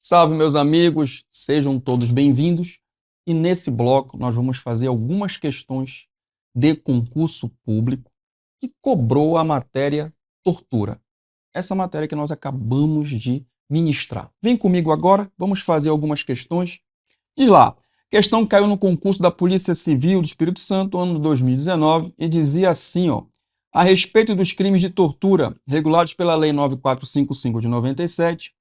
Salve, meus amigos, sejam todos bem-vindos. E nesse bloco nós vamos fazer algumas questões de concurso público que cobrou a matéria tortura. Essa matéria que nós acabamos de ministrar. Vem comigo agora, vamos fazer algumas questões. Diz lá, questão caiu no concurso da Polícia Civil do Espírito Santo, ano 2019, e dizia assim, ó, a respeito dos crimes de tortura regulados pela Lei 9455 de 97,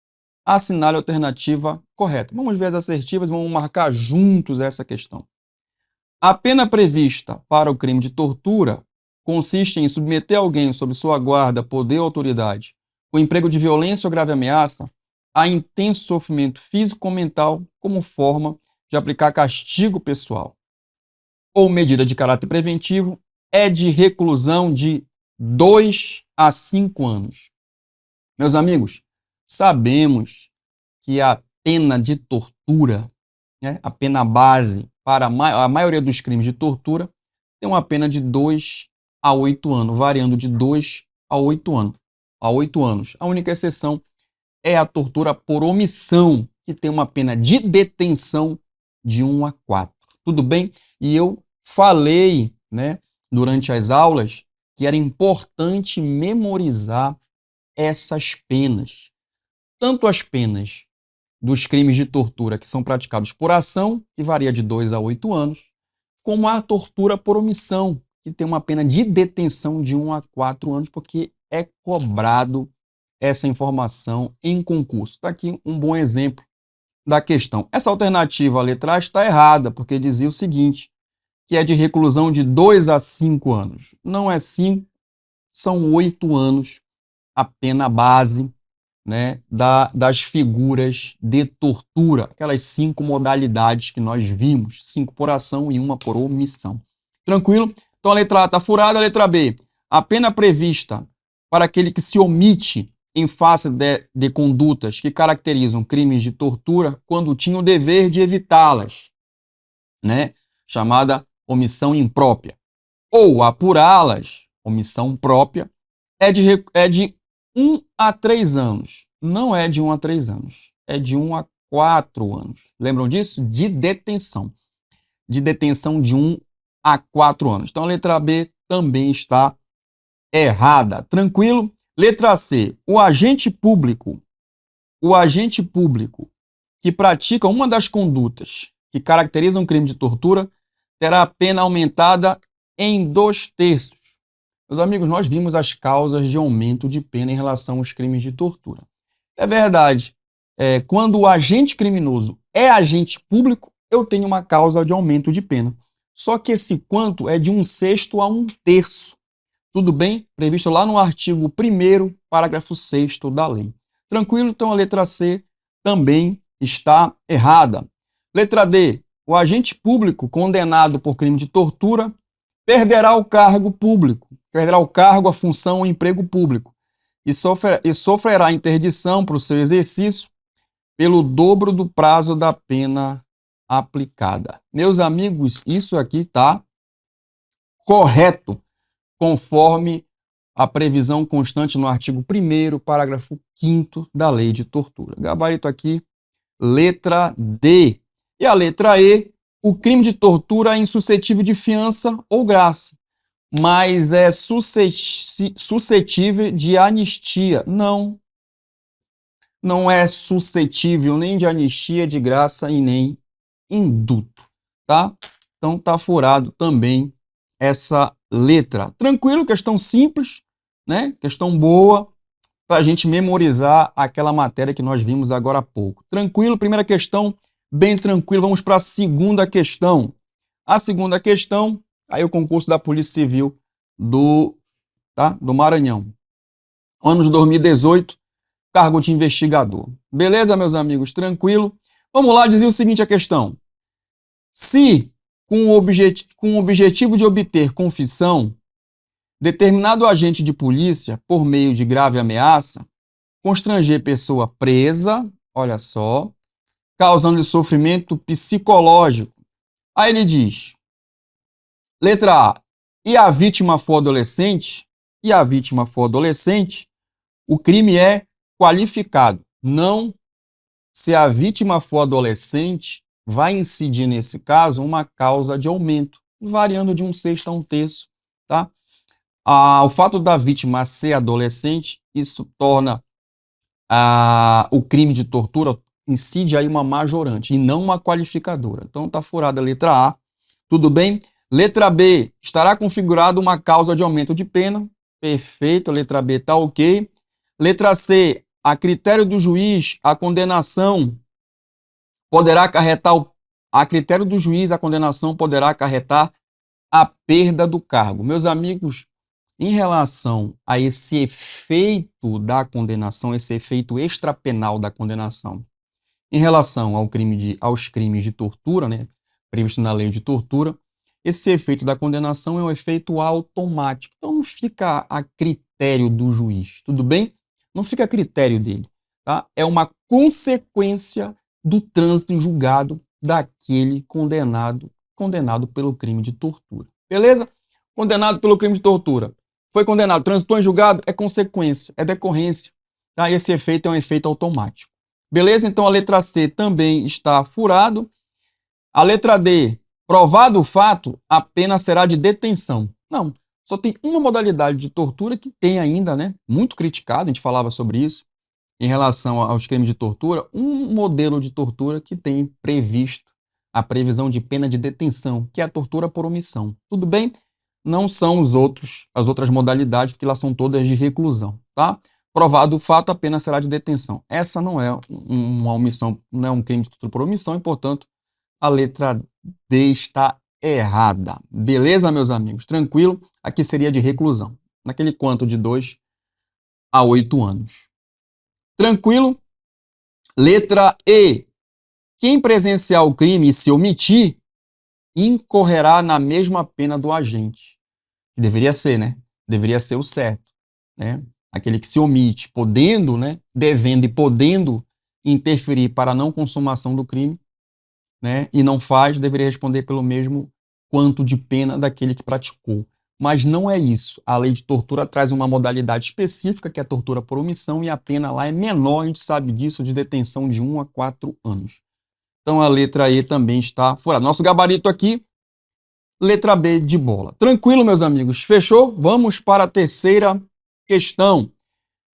assinale a alternativa correta. Vamos ver as assertivas e vamos marcar juntos essa questão. A pena prevista para o crime de tortura consiste em submeter alguém sob sua guarda, poder ou autoridade, com emprego de violência ou grave ameaça, a intenso sofrimento físico ou mental como forma de aplicar castigo pessoal ou medida de caráter preventivo, é de reclusão de 2 a 5 anos. Meus amigos, sabemos que a pena de tortura, né, a pena base para a maioria dos crimes de tortura, tem uma pena de 2 a 8 anos, variando de 2 a 8 anos. A única exceção é a tortura por omissão, que tem uma pena de detenção de 1 a 4. Tudo bem? E eu falei, né, durante as aulas que era importante memorizar essas penas. Tanto as penas dos crimes de tortura que são praticados por ação, que varia de 2 a 8 anos, como a tortura por omissão, que tem uma pena de detenção de 1 a 4 anos, porque é cobrado essa informação em concurso. Está aqui um bom exemplo da questão. Essa alternativa, a letra A, está errada, porque dizia o seguinte, que é de reclusão de 2 a 5 anos. Não é 5, são 8 anos a pena base, né, das figuras de tortura, aquelas 5 modalidades que nós vimos, 5 por ação e 1 por omissão. Tranquilo? Então a letra A está furada, a letra B. A pena prevista para aquele que se omite em face de condutas que caracterizam crimes de tortura quando tinha o dever de evitá-las, né, chamada omissão imprópria, ou apurá-las, omissão própria, é de 1 a 3 anos. Não é de 1 a 3 anos. É de 1 a 4 anos. Lembram disso? De detenção. De detenção de 1 a 4 anos. Então a letra B também está errada. Tranquilo? Letra C. O agente público que pratica uma das condutas que caracterizam um crime de tortura terá a pena aumentada em 2/3. Meus amigos, nós vimos as causas de aumento de pena em relação aos crimes de tortura. É verdade, quando o agente criminoso é agente público, eu tenho uma causa de aumento de pena. Só que esse quanto é de 1/6 a 1/3. Tudo bem? Previsto lá no artigo 1º, parágrafo 6º da lei. Tranquilo? Então a letra C também está errada. Letra D. O agente público condenado por crime de tortura perderá o cargo público, perderá o cargo, a função ou emprego público e sofrerá interdição para o seu exercício pelo dobro do prazo da pena aplicada. Meus amigos, isso aqui está correto, conforme a previsão constante no artigo 1º, parágrafo 5º da Lei de Tortura. Gabarito aqui, letra D. E a letra E, o crime de tortura é insuscetível de fiança ou graça, mas é suscetível de anistia. Não é suscetível nem de anistia, de graça e nem induto, tá? Então tá furado também essa letra. Tranquilo, questão simples, né? Questão boa para a gente memorizar aquela matéria que nós vimos agora há pouco. Tranquilo, primeira questão, bem tranquilo. Vamos para a segunda questão. A segunda questão, aí o concurso da Polícia Civil do Maranhão. Ano de 2018, cargo de investigador. Beleza, meus amigos? Tranquilo? Vamos lá, dizia o seguinte a questão. Se, com o objetivo de obter confissão, determinado agente de polícia, por meio de grave ameaça, constranger pessoa presa, olha só, causando sofrimento psicológico. Aí ele diz, letra A, e a vítima for adolescente, o crime é qualificado, não Se a vítima for adolescente, vai incidir, nesse caso, uma causa de aumento, variando de 1/6 a 1/3, tá? O fato da vítima ser adolescente, isso torna o crime de tortura, incide aí uma majorante e não uma qualificadora. Então tá furada a letra A, tudo bem? Letra B, estará configurada uma causa de aumento de pena, perfeito, a letra B tá ok. Letra C, a critério do juiz, a condenação poderá acarretar, a critério do juiz, a condenação poderá acarretar a perda do cargo. Meus amigos, em relação a esse efeito da condenação, esse efeito extrapenal da condenação, em relação aos crimes de tortura, né, previsto na lei de tortura, esse efeito da condenação é um efeito automático. Então não fica a critério do juiz, tudo bem? Não fica a critério dele, tá? É uma consequência do trânsito em julgado daquele condenado pelo crime de tortura. Beleza? Condenado pelo crime de tortura. Foi condenado, transitou em julgado, é consequência, é decorrência. Tá? Esse efeito é um efeito automático. Beleza? Então a letra C também está furado. A letra D, provado o fato, a pena será de detenção. Não, só tem uma modalidade de tortura que tem ainda, né, muito criticado, a gente falava sobre isso, em relação aos crimes de tortura, um modelo de tortura que tem previsto a previsão de pena de detenção, que é a tortura por omissão. Tudo bem? Não são as outras modalidades, porque elas são todas de reclusão, tá? Provado o fato, a pena será de detenção. Essa não é uma omissão, não é um crime de tortura por omissão, e, portanto, a letra D está errada. Beleza, meus amigos? Tranquilo? Aqui seria de reclusão, naquele quanto de 2 a 8 anos. Tranquilo? Letra E. Quem presenciar o crime e se omitir, incorrerá na mesma pena do agente. Que deveria ser, né? Deveria ser o certo, né? Aquele que se omite, podendo, né? Devendo e podendo interferir para a não consumação do crime, né? E não faz, deveria responder pelo mesmo quanto de pena daquele que praticou. Mas não é isso. A lei de tortura traz uma modalidade específica, que é a tortura por omissão, e a pena lá é menor, a gente sabe disso, de detenção de 1 a 4 anos. Então a letra E também está furada. Nosso gabarito aqui, letra B de bola. Tranquilo, meus amigos? Fechou? Vamos para a terceira questão.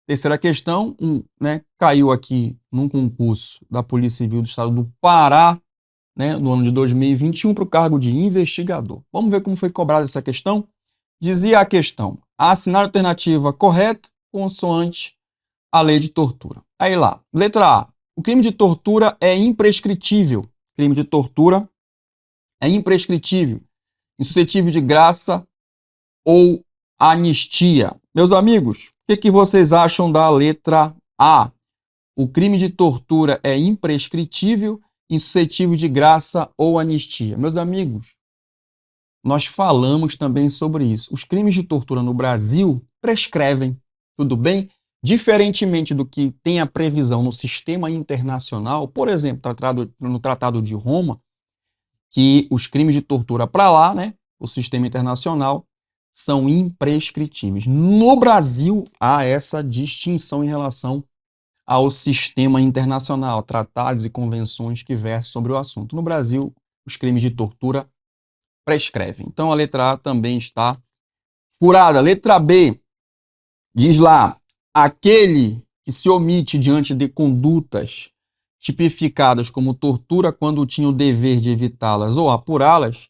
Terceira questão, né, caiu aqui num concurso da Polícia Civil do Estado do Pará, né, no ano de 2021, para o cargo de investigador. Vamos ver como foi cobrada essa questão? Dizia a questão: assinar a alternativa correta, consoante a lei de tortura. Aí lá, letra A. O crime de tortura é imprescritível. Crime de tortura é imprescritível, insuscetível de graça ou anistia. Meus amigos, o que vocês acham da letra A? O crime de tortura é imprescritível, insuscetível de graça ou anistia. Meus amigos, nós falamos também sobre isso. Os crimes de tortura no Brasil prescrevem, tudo bem? Diferentemente do que tem a previsão no sistema internacional, por exemplo, no Tratado de Roma, que os crimes de tortura para lá, né, o sistema internacional, são imprescritíveis. No Brasil, há essa distinção em relação ao sistema internacional, tratados e convenções que versam sobre o assunto. No Brasil, os crimes de tortura prescrevem. Então, a letra A também está furada. Letra B, diz lá: aquele que se omite diante de condutas tipificadas como tortura quando tinha o dever de evitá-las ou apurá-las,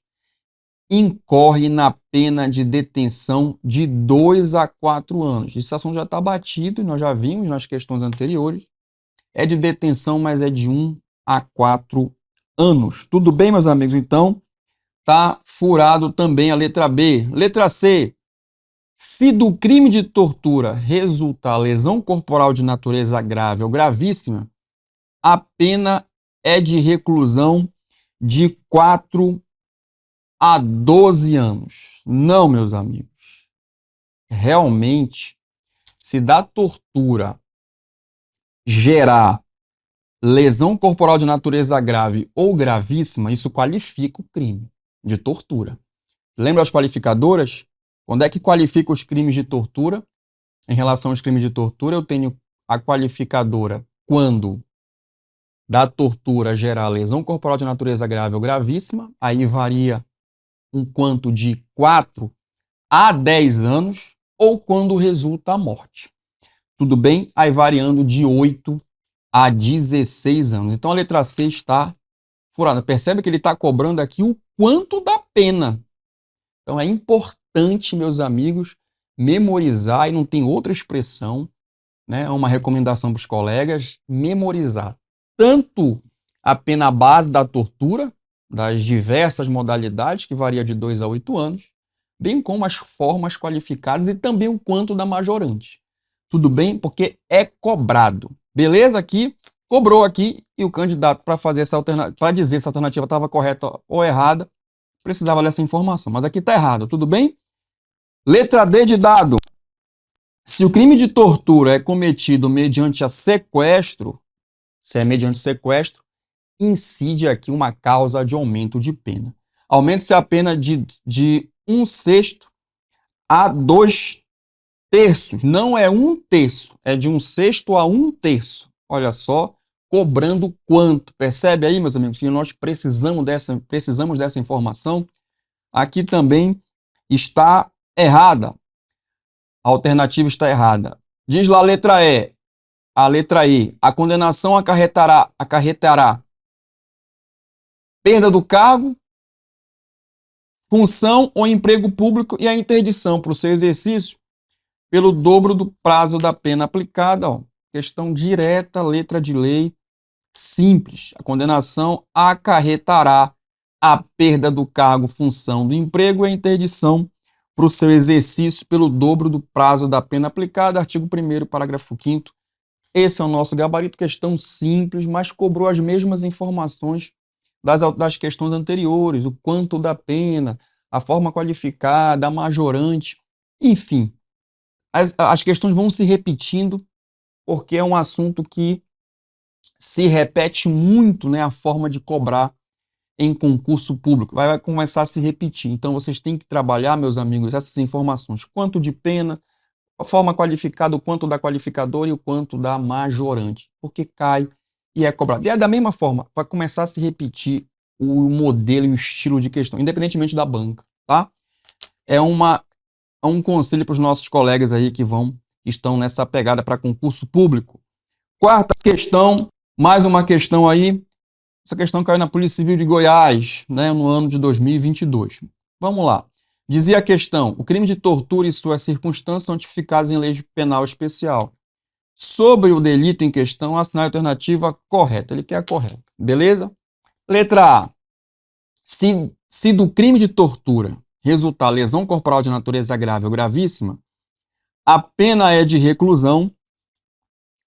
incorre na pena de detenção de 2 a 4 anos. Esse assunto já está batido e nós já vimos nas questões anteriores. É de detenção, mas é de 1 a 4 anos. Tudo bem, meus amigos? Então, tá furado também a letra B. Letra C. Se do crime de tortura resultar lesão corporal de natureza grave ou gravíssima, a pena é de reclusão de 4 a 12 anos. Não, meus amigos. Realmente, se da tortura gerar lesão corporal de natureza grave ou gravíssima, isso qualifica o crime de tortura. Lembra as qualificadoras? Quando é que qualifica os crimes de tortura? Em relação aos crimes de tortura, eu tenho a qualificadora quando da tortura gerar lesão corporal de natureza grave ou gravíssima, aí varia um quanto de 4 a 10 anos, ou quando resulta a morte. Tudo bem? Aí variando de 8 a 16 anos. Então a letra C está furada. Percebe que ele está cobrando aqui o quanto da pena. Então é importante, meus amigos, memorizar, e não tem outra expressão, né? É uma recomendação para os colegas, memorizar tanto a pena base da tortura, das diversas modalidades, que varia de 2 a 8 anos, bem como as formas qualificadas e também o quanto da majorante. Tudo bem? Porque é cobrado. Beleza? Aqui, cobrou aqui, e o candidato, para fazer essa alternativa, para dizer se a alternativa estava correta ou errada, precisava dessa informação. Mas aqui está errado, tudo bem? Letra D de dado. Se o crime de tortura é cometido mediante a sequestro, se é mediante sequestro, incide aqui uma causa de aumento de pena. Aumenta-se a pena de 1/6 a 2/3. Não é 1/3, é de 1/6 a 1/3. Olha só, cobrando quanto? Percebe aí, meus amigos, que nós precisamos dessa informação? Aqui também está errada. A alternativa está errada. Diz lá a letra E. A letra E. A condenação acarretará perda do cargo, função ou emprego público e a interdição para o seu exercício pelo dobro do prazo da pena aplicada. Ó. Questão direta, letra de lei, simples. A condenação acarretará a perda do cargo, função do emprego e a interdição para o seu exercício pelo dobro do prazo da pena aplicada. Artigo 1º, parágrafo 5º. Esse é o nosso gabarito, questão simples, mas cobrou as mesmas informações das questões anteriores, o quanto da pena, a forma qualificada, a majorante, enfim. As questões vão se repetindo, porque é um assunto que se repete muito, né, a forma de cobrar em concurso público. Vai começar a se repetir. Então, vocês têm que trabalhar, meus amigos, essas informações. Quanto de pena, a forma qualificada, o quanto da qualificadora e o quanto da majorante. Porque cai e é cobrado. E é da mesma forma, vai começar a se repetir o modelo e o estilo de questão, independentemente da banca, tá? É um conselho para os nossos colegas aí que estão nessa pegada para concurso público. Quarta questão, mais uma questão aí. Essa questão caiu na Polícia Civil de Goiás, né, no ano de 2022. Vamos lá. Dizia a questão: o crime de tortura e suas circunstâncias são tipificados em lei penal especial. Sobre o delito em questão, assinar a alternativa correta. Ele quer a correta. Beleza? Letra A. Se do crime de tortura resultar lesão corporal de natureza grave ou gravíssima, a pena é de reclusão.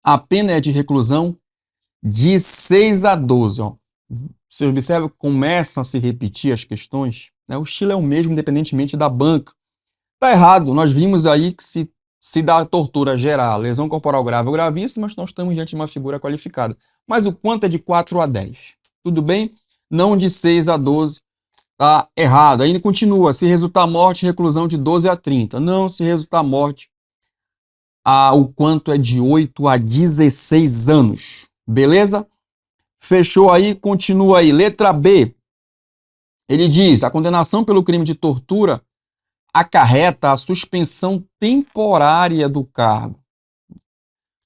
A pena é de reclusão de 6 a 12. Ó. Você observa que começam a se repetir as questões, né? O estilo é o mesmo, independentemente da banca. Está errado. Nós vimos aí que se da tortura gerar lesão corporal grave ou gravíssima, nós estamos diante de uma figura qualificada. Mas o quanto é de 4 a 10? Tudo bem? Não de 6 a 12. Está errado. Ainda continua. Se resultar morte, reclusão de 12 a 30. Não, se resultar morte, o quanto é de 8 a 16 anos. Beleza? Fechou aí, continua aí. Letra B. Ele diz: a condenação pelo crime de tortura acarreta a suspensão temporária do cargo,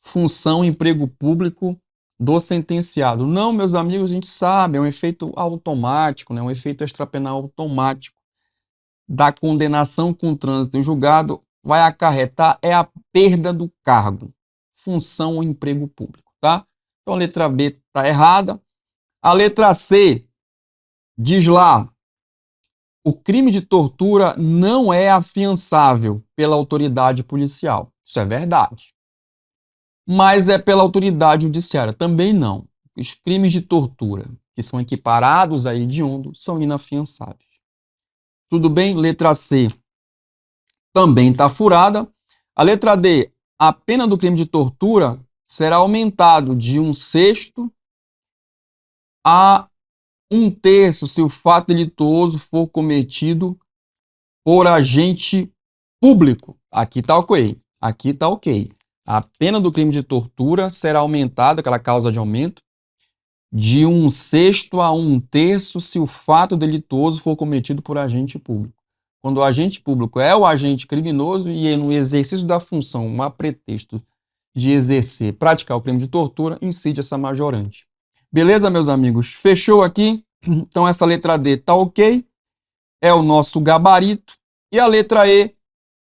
função, emprego público do sentenciado. Não, meus amigos, a gente sabe, é um efeito automático, né? Um efeito extrapenal automático da condenação com trânsito em julgado, vai acarretar a perda do cargo, função ou emprego público, tá? Então a letra B está errada. A letra C diz lá: o crime de tortura não é afiançável pela autoridade policial. Isso é verdade. Mas é pela autoridade judiciária. Também não. Os crimes de tortura que são equiparados a hediondo são inafiançáveis. Tudo bem? Letra C também está furada. A letra D: a pena do crime de tortura será aumentado de 1/6 a 1/3 se o fato delituoso for cometido por agente público. Aqui está ok. Aqui está ok. A pena do crime de tortura será aumentada, aquela causa de aumento, de 1/6 a 1/3 se o fato delituoso for cometido por agente público. Quando o agente público é o agente criminoso e no exercício da função, a pretexto de exercer, praticar o crime de tortura, incide essa majorante. Beleza, meus amigos? Fechou aqui? Então essa letra D tá ok, é o nosso gabarito. E a letra E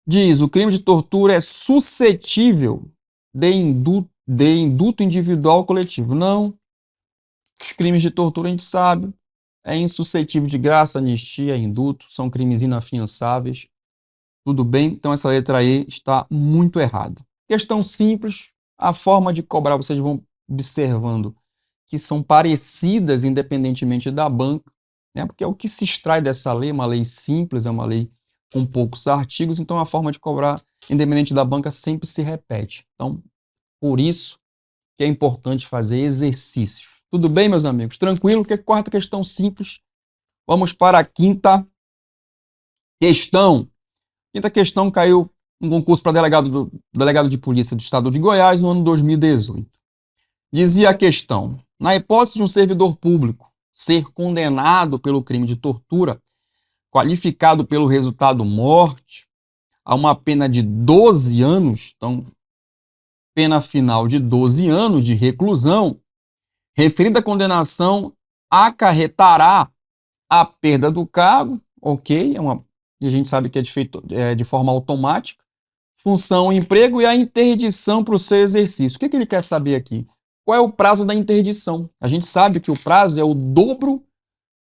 diz: o crime de tortura é suscetível de induto individual ou coletivo. Não. Os crimes de tortura a gente sabe, é insuscetível de graça, anistia, induto, são crimes inafiançáveis. Tudo bem? Então essa letra E está muito errada. Questão simples, a forma de cobrar, vocês vão observando que são parecidas independentemente da banca, né? Porque é o que se extrai dessa lei, uma lei simples, é uma lei com poucos artigos, então a forma de cobrar, independente da banca, sempre se repete. Então, por isso que é importante fazer exercícios. Tudo bem, meus amigos? Tranquilo? Que é a quarta questão simples. Vamos para a quinta questão. Quinta questão caiu um concurso para delegado de polícia do estado de Goiás no ano 2018. Dizia a questão: na hipótese de um servidor público ser condenado pelo crime de tortura, qualificado pelo resultado morte, a uma pena de 12 anos, então, pena final de 12 anos de reclusão, referida condenação acarretará a perda do cargo, ok, e a gente sabe que é de forma automática, função, emprego e a interdição para o seu exercício. O que ele quer saber aqui? Qual é o prazo da interdição? A gente sabe que o prazo é o dobro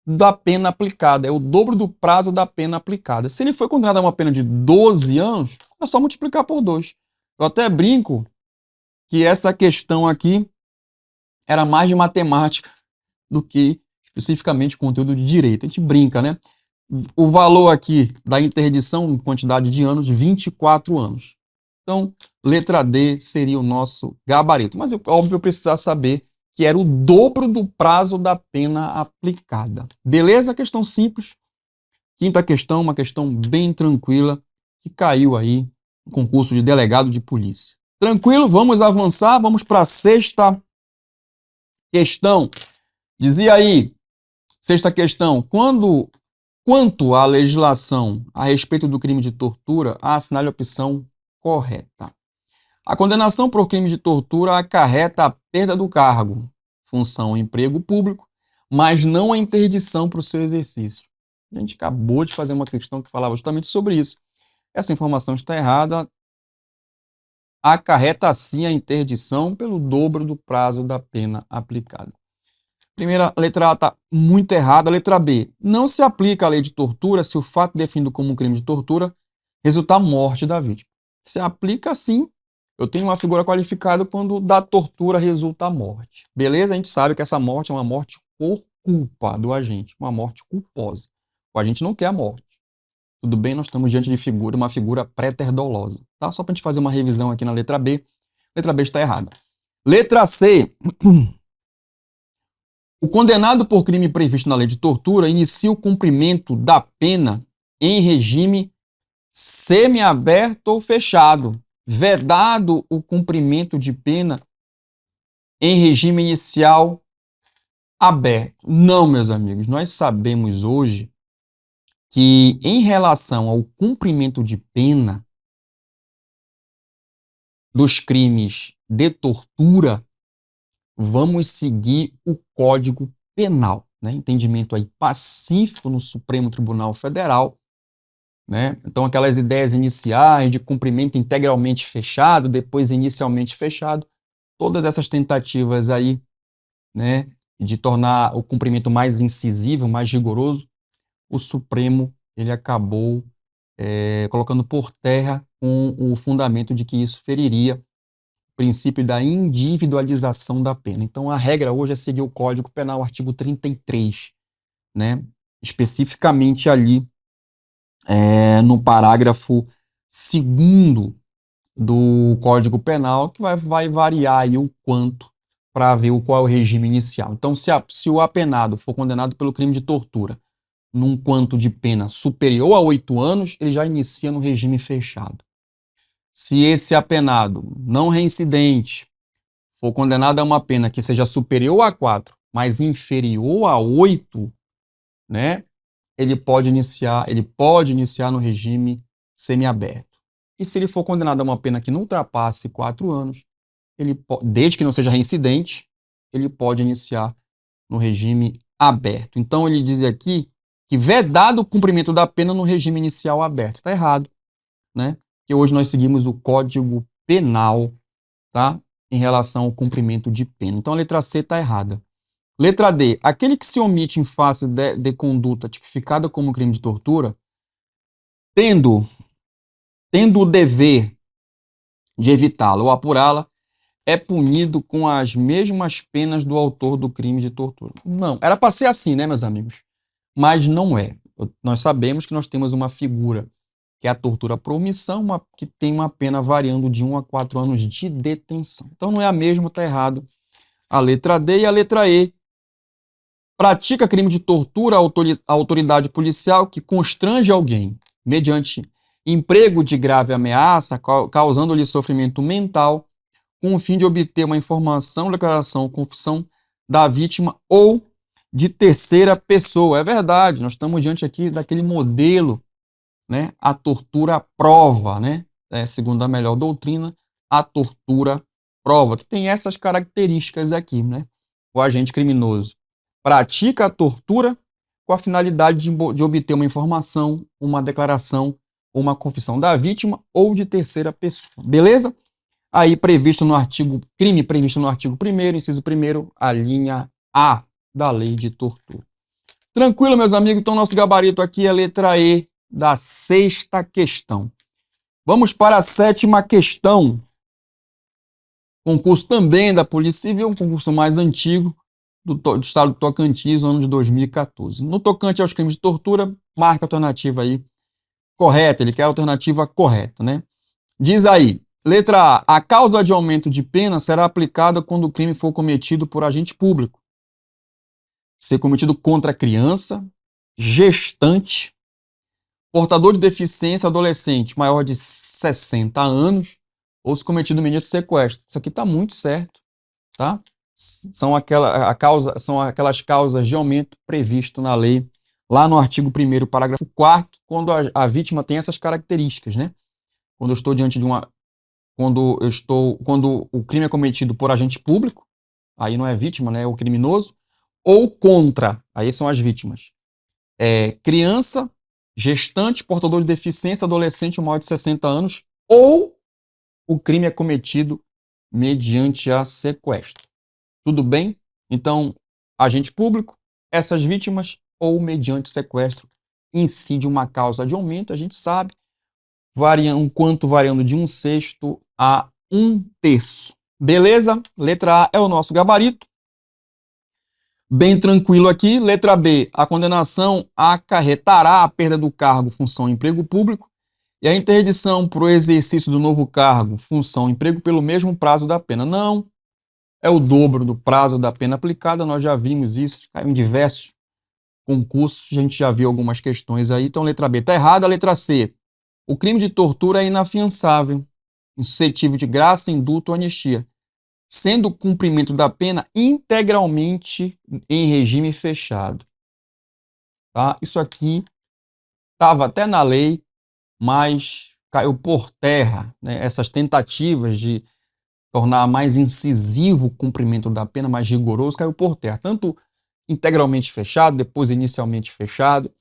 da pena aplicada, é o dobro do prazo da pena aplicada. Se ele foi condenado a uma pena de 12 anos, é só multiplicar por 2. Eu até brinco que essa questão aqui era mais de matemática do que especificamente conteúdo de direito. A gente brinca, né? O valor aqui da interdição em quantidade de anos, 24 anos. Então, letra D seria o nosso gabarito. Mas, óbvio, eu precisava saber que era o dobro do prazo da pena aplicada. Beleza? Questão simples. Quinta questão, uma questão bem tranquila, que caiu aí no concurso de delegado de polícia. Tranquilo? Vamos avançar, vamos para a sexta questão. Dizia aí, sexta questão, quanto à legislação a respeito do crime de tortura, assinale a opção correta. A condenação por crime de tortura acarreta a perda do cargo, função emprego público, mas não a interdição para o seu exercício. A gente acabou de fazer uma questão que falava justamente sobre isso. Essa informação está errada. Acarreta sim a interdição pelo dobro do prazo da pena aplicada. Primeira, letra A está muito errada. Letra B, não se aplica a lei de tortura se o fato definido como um crime de tortura resultar a morte da vítima. Se aplica sim. Eu tenho uma figura qualificada quando da tortura resulta a morte. Beleza? A gente sabe que essa morte é uma morte por culpa do agente, uma morte culposa. O agente não quer a morte. Tudo bem? Nós estamos diante de uma figura pré-terdolosa. Tá? Só para a gente fazer uma revisão aqui na letra B. Letra B está errada. Letra C. O condenado por crime previsto na lei de tortura inicia o cumprimento da pena em regime semiaberto ou fechado, vedado o cumprimento de pena em regime inicial aberto. Não, meus amigos, nós sabemos hoje que em relação ao cumprimento de pena dos crimes de tortura, vamos seguir o Código Penal, né? Entendimento aí pacífico no Supremo Tribunal Federal, né? Então aquelas ideias iniciais de cumprimento integralmente fechado, depois inicialmente fechado, todas essas tentativas aí, né, de tornar o cumprimento mais incisivo, mais rigoroso, o Supremo ele acabou colocando por terra com o fundamento de que isso feriria o princípio da individualização da pena. Então, a regra hoje é seguir o Código Penal, artigo 33, né? Especificamente ali no parágrafo 2º do Código Penal, que vai variar aí o quanto para ver qual é o regime inicial. Então, se o apenado for condenado pelo crime de tortura num quanto de pena superior a 8 anos, ele já inicia no regime fechado. Se esse apenado não reincidente for condenado a uma pena que seja superior a 4 mas inferior a 8, né, ele pode iniciar no regime semiaberto. E se ele for condenado a uma pena que não ultrapasse 4 anos, desde que não seja reincidente, ele pode iniciar no regime aberto. Então ele diz aqui que vedado o cumprimento da pena no regime inicial aberto. Está errado, né? Que hoje nós seguimos o Código Penal, tá? Em relação ao cumprimento de pena. Então a letra C está errada. Letra D. Aquele que se omite em face de conduta tipificada como crime de tortura, tendo o dever de evitá-la ou apurá-la, é punido com as mesmas penas do autor do crime de tortura. Não, era para ser assim, né, meus amigos? Mas não é. Nós sabemos que nós temos uma figura que é a tortura por omissão, que tem uma pena variando de 1 a 4 anos de detenção. Então não é a mesma, está errado. A letra D e a letra E. Pratica crime de tortura a autoridade policial que constrange alguém mediante emprego de grave ameaça, causando-lhe sofrimento mental, com o fim de obter uma informação, declaração ou confissão da vítima ou de terceira pessoa. É verdade, nós estamos diante aqui daquele modelo, né? A tortura prova, né? Segundo a melhor doutrina, a tortura prova, que tem essas características aqui, né? O agente criminoso pratica a tortura com a finalidade de obter uma informação, uma declaração, uma confissão da vítima ou de terceira pessoa. Beleza? Aí previsto no artigo, crime previsto no artigo 1º, inciso 1º, a linha A da lei de tortura. Tranquilo, meus amigos? Então nosso gabarito aqui é a letra E da 6ª questão. Vamos para a 7ª questão. Concurso também da Polícia Civil, um concurso mais antigo do estado do Tocantins, no ano de 2014. No tocante aos crimes de tortura, marca a alternativa aí correta, ele quer a alternativa correta, né? Diz aí, letra A, a causa de aumento de pena será aplicada quando o crime for cometido por agente público. Ser cometido contra criança, gestante, portador de deficiência, adolescente maior de 60 anos, ou se cometido mediante sequestro. Isso aqui está muito certo, tá? São aquelas causas de aumento previsto na lei, lá no artigo 1º, parágrafo 4º, quando a vítima tem essas características, né? Quando eu estou diante de quando o crime é cometido por agente público, aí não é vítima, né? É o criminoso, ou contra, aí são as vítimas. Criança, gestante, portador de deficiência, adolescente maior de 60 anos, ou o crime é cometido mediante a sequestro. Tudo bem? Então, agente público, essas vítimas, ou mediante sequestro, incide uma causa de aumento, a gente sabe, variando de 1/6 a 1/3. Beleza? Letra A é o nosso gabarito. Bem tranquilo aqui. Letra B, a condenação acarretará a perda do cargo, função, emprego público, e a interdição para o exercício do novo cargo, função, emprego, pelo mesmo prazo da pena. Não, é o dobro do prazo da pena aplicada, nós já vimos isso, caiu em diversos concursos, a gente já viu algumas questões aí. Então, letra B está errada. Letra C, o crime de tortura é inafiançável, suscetível de graça, indulto ou anistia, sendo o cumprimento da pena integralmente em regime fechado. Tá? Isso aqui estava até na lei, mas caiu por terra, né? Essas tentativas de tornar mais incisivo o cumprimento da pena, mais rigoroso, caiu por terra. Tanto integralmente fechado, depois inicialmente fechado,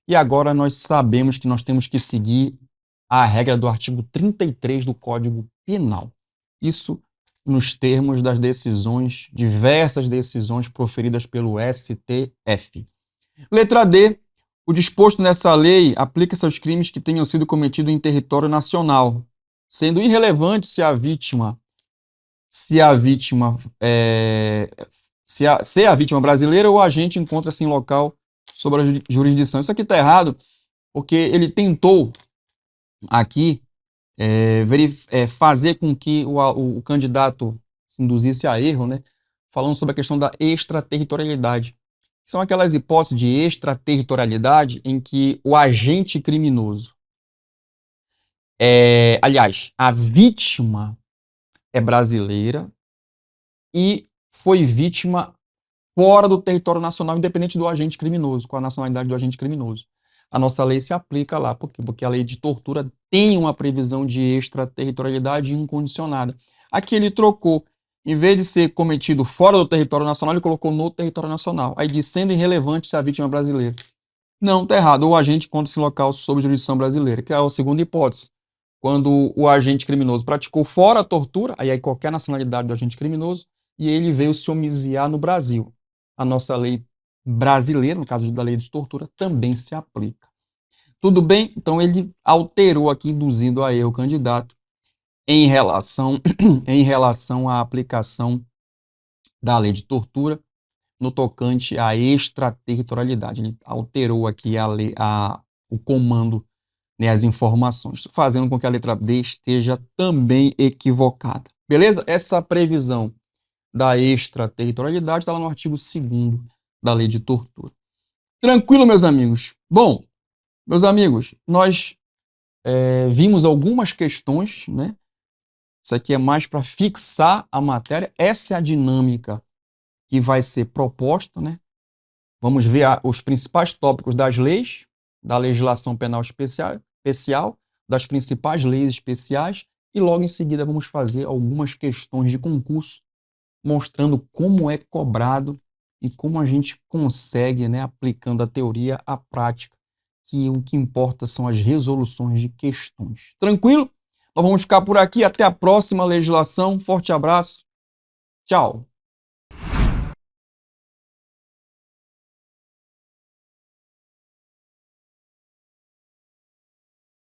e agora nós sabemos que nós temos que seguir a regra do artigo 33 do Código Penal. Isso nos termos das decisões, diversas decisões proferidas pelo STF. Letra D. O disposto nessa lei aplica-se aos crimes que tenham sido cometidos em território nacional, sendo irrelevante se a vítima brasileira ou agente encontra-se em local sob a jurisdição. Isso aqui está errado, porque ele tentou aqui fazer com que o candidato se induzisse a erro, né? Falando sobre a questão da extraterritorialidade. São aquelas hipóteses de extraterritorialidade em que o agente criminoso, aliás, a vítima é brasileira e foi vítima fora do território nacional, independente do agente criminoso, com a nacionalidade do agente criminoso. A nossa lei se aplica lá. Por quê? Porque a lei de tortura tem uma previsão de extraterritorialidade incondicionada. Aqui ele trocou. Em vez de ser cometido fora do território nacional, ele colocou no território nacional. Aí diz, sendo irrelevante se a vítima é brasileira. Não, tá errado. O agente encontra-se em local sob jurisdição brasileira, que é a segunda hipótese. Quando o agente criminoso praticou fora a tortura, aí é qualquer nacionalidade do agente criminoso, e ele veio se homiziar no Brasil. A nossa lei brasileira, no caso da lei de tortura, também se aplica. Tudo bem? Então ele alterou aqui, induzindo a erro o candidato em relação, em relação à aplicação da lei de tortura no tocante à extraterritorialidade. Ele alterou aqui o comando, né, as informações, fazendo com que a letra D esteja também equivocada. Beleza? Essa previsão da extraterritorialidade está lá no artigo 2º da lei de tortura. Tranquilo, meus amigos? Bom, meus amigos, nós vimos algumas questões, né? Isso aqui é mais para fixar a matéria. Essa é a dinâmica que vai ser proposta, né? Vamos ver os principais tópicos das leis, da legislação penal especial, das principais leis especiais, e logo em seguida vamos fazer algumas questões de concurso, mostrando como é cobrado e como a gente consegue, né, aplicando a teoria à prática, que o que importa são as resoluções de questões. Tranquilo? Nós vamos ficar por aqui. Até a próxima legislação. Forte abraço. Tchau.